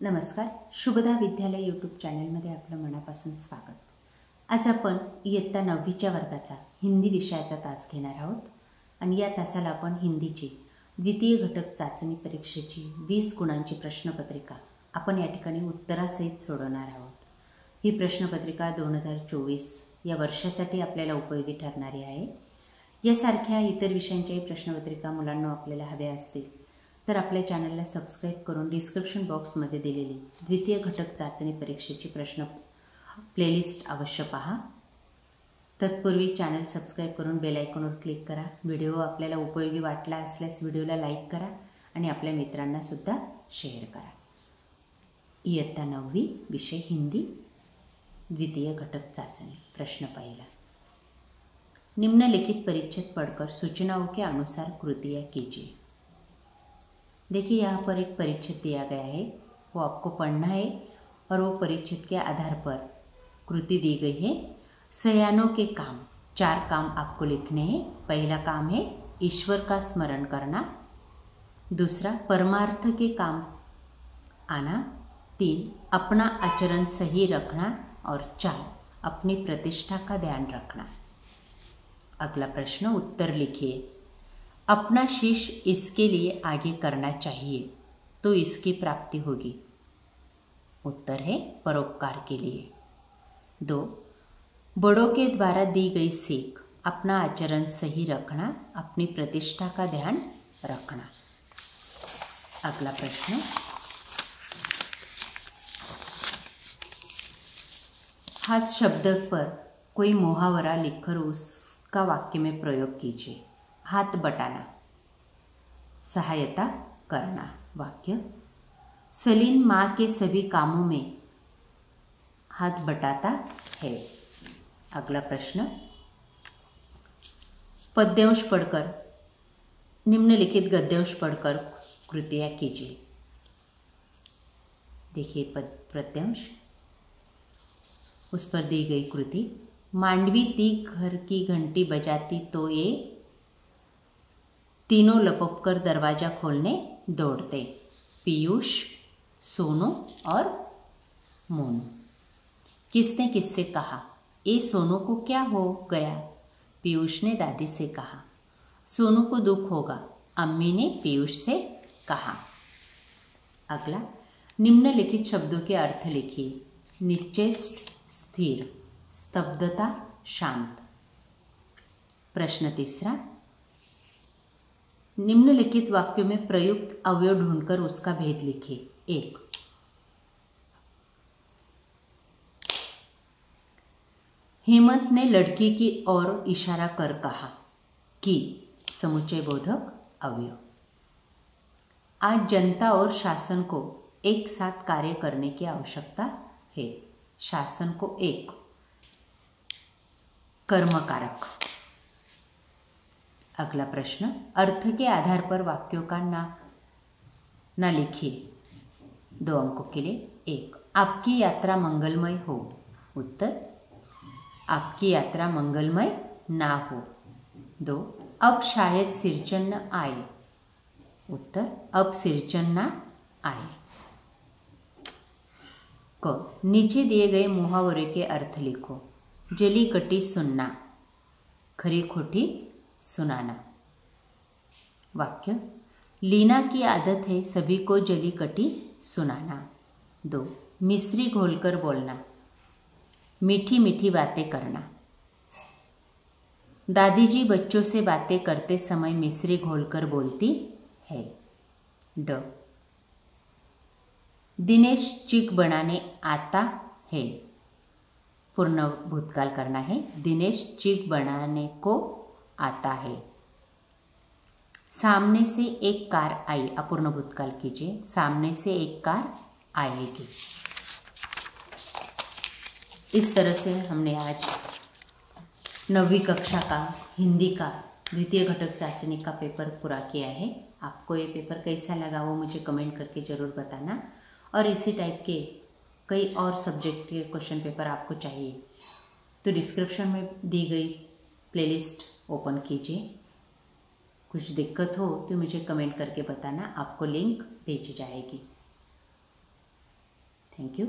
नमस्कार. शुभदा विद्यालय यूट्यूब चॅनलमध्ये आपलं मनापासून स्वागत. आज आपण इयत्ता 9वीच्या वर्गाचा हिंदी विषयाचा तास घेणार आहोत आणि या तासाला आपण हिंदीची द्वितीय घटक चाचणी परीक्षेची 20 गुणांची प्रश्नपत्रिका आपण या ठिकाणी उत्तरासहित सोडवणार आहोत. ही प्रश्नपत्रिका 2024 या वर्षासाठी आपल्याला उपयोगी ठरणारी आहे. यासारख्या इतर विषयांच्याही प्रश्नपत्रिका मुलांना आपल्याला हव्या असतील तर आपल्या चॅनलला सबस्क्राईब करून डिस्क्रिप्शन बॉक्समध्ये दिलेली द्वितीय घटक चाचणी परीक्षेची प्रश्न प्लेलिस्ट अवश्य पहा. तत्पूर्वी चॅनल सबस्क्राईब करून बेल आयकॉनवर क्लिक करा. व्हिडिओ आपल्याला उपयोगी वाटला असल्यास व्हिडिओला लाईक करा आणि आपल्या मित्रांना सुद्धा शेअर करा. इयत्ता 9वी विषय हिंदी द्वितीय घटक चाचणी. प्रश्न पहिला. निम्नलिखित परिच्छेद पढ़कर सूचनाओं के अनुसार कृतियाँ कीजिए. देखिए यहाँ पर एक परिच्छेद दिया गया है, वो आपको पढ़ना है और वो परिच्छेद के आधार पर कृति दी गई है. सयानों के काम, 4 काम आपको लिखने हैं. पहला काम है ईश्वर का स्मरण करना. दूसरा परमार्थ के काम आना. 3 अपना आचरण सही रखना और 4 अपनी प्रतिष्ठा का ध्यान रखना. अगला प्रश्न उत्तर लिखिए. अपना शीश इसके लिए आगे करना चाहिए तो इसकी प्राप्ति होगी. उत्तर है परोपकार के लिए. 2 बड़ों के द्वारा दी गई सीख, अपना आचरण सही रखना, अपनी प्रतिष्ठा का ध्यान रखना. अगला प्रश्न. हाथ शब्द पर कोई मुहावरा लिखकर उसका वाक्य में प्रयोग कीजिए. हाथ बटाना, सहायता करना. वाक्य. सलीम माँ के सभी कामों में हाथ बटाता है. अगला प्रश्न. पद्यांश पढ़कर निम्नलिखित गद्यांश पढ़कर कृतियाँ कीजिए. देखिए पद्यांश, उस पर दी गई कृति. मांडवी ती घर की घंटी बजाती तो ये तीनों लपककर दरवाज़ा खोलने दौड़ते. पीयूष, सोनू और मोनू. किसने किससे कहा? ए सोनू को क्या हो गया? पीयूष ने दादी से कहा. सोनू को दुख होगा, अम्मी ने पीयूष से कहा. अगला. निम्नलिखित शब्दों के अर्थ लिखिए. निश्चेष्ट स्थिर, स्तब्धता शांत. प्रश्न तीसरा. निम्नलिखित वाक्यों में प्रयुक्त अवयव ढूंढकर उसका भेद लिखिए. 1. हेमंत ने लड़की की ओर इशारा कर कहा कि. समुच्चय बोधक अवयव. आज जनता और शासन को एक साथ कार्य करने की आवश्यकता है. शासन को एक. कर्मकारक. अगला प्रश्न. अर्थ के आधार पर वाक्यों का ना लिखिए. 2 अंकों के लिए. 1. आपकी यात्रा मंगलमय हो. उत्तर. आपकी यात्रा मंगलमय ना हो. 2. अब शायद सिरचन न आए. उत्तर. अब सिरचन ना आए. क. नीचे दिए गए मुहावरे के अर्थ लिखो. जली कटी सुनना, खरी खोटी सुनाना. वाक्य. लीना की आदत है सभी को जली कटी सुनाना. 2. मिश्री घोलकर बोलना, मीठी मीठी बातें करना. दादी जी बच्चों से बातें करते समय मिश्री घोलकर बोलती है. ड. दिनेश चीक बनाने आता है. पूर्ण भूतकाल करना है. दिनेश चीक बनाने को आता है. सामने से एक कार आई. अपूर्ण भूतकाल कीजिए. सामने से एक कार आएगी. इस तरह से हमने आज 9वीं कक्षा का हिंदी का द्वितीय घटक चाचनी का पेपर पूरा किया है. आपको ये पेपर कैसा लगा वो मुझे कमेंट करके ज़रूर बताना. और इसी टाइप के कई और सब्जेक्ट के क्वेश्चन पेपर आपको चाहिए तो डिस्क्रिप्शन में दी गई प्लेलिस्ट ओपन कीजिए. कुछ दिक्कत हो तो मुझे कमेंट करके बताना, आपको लिंक भेजी जाएगी. Thank you.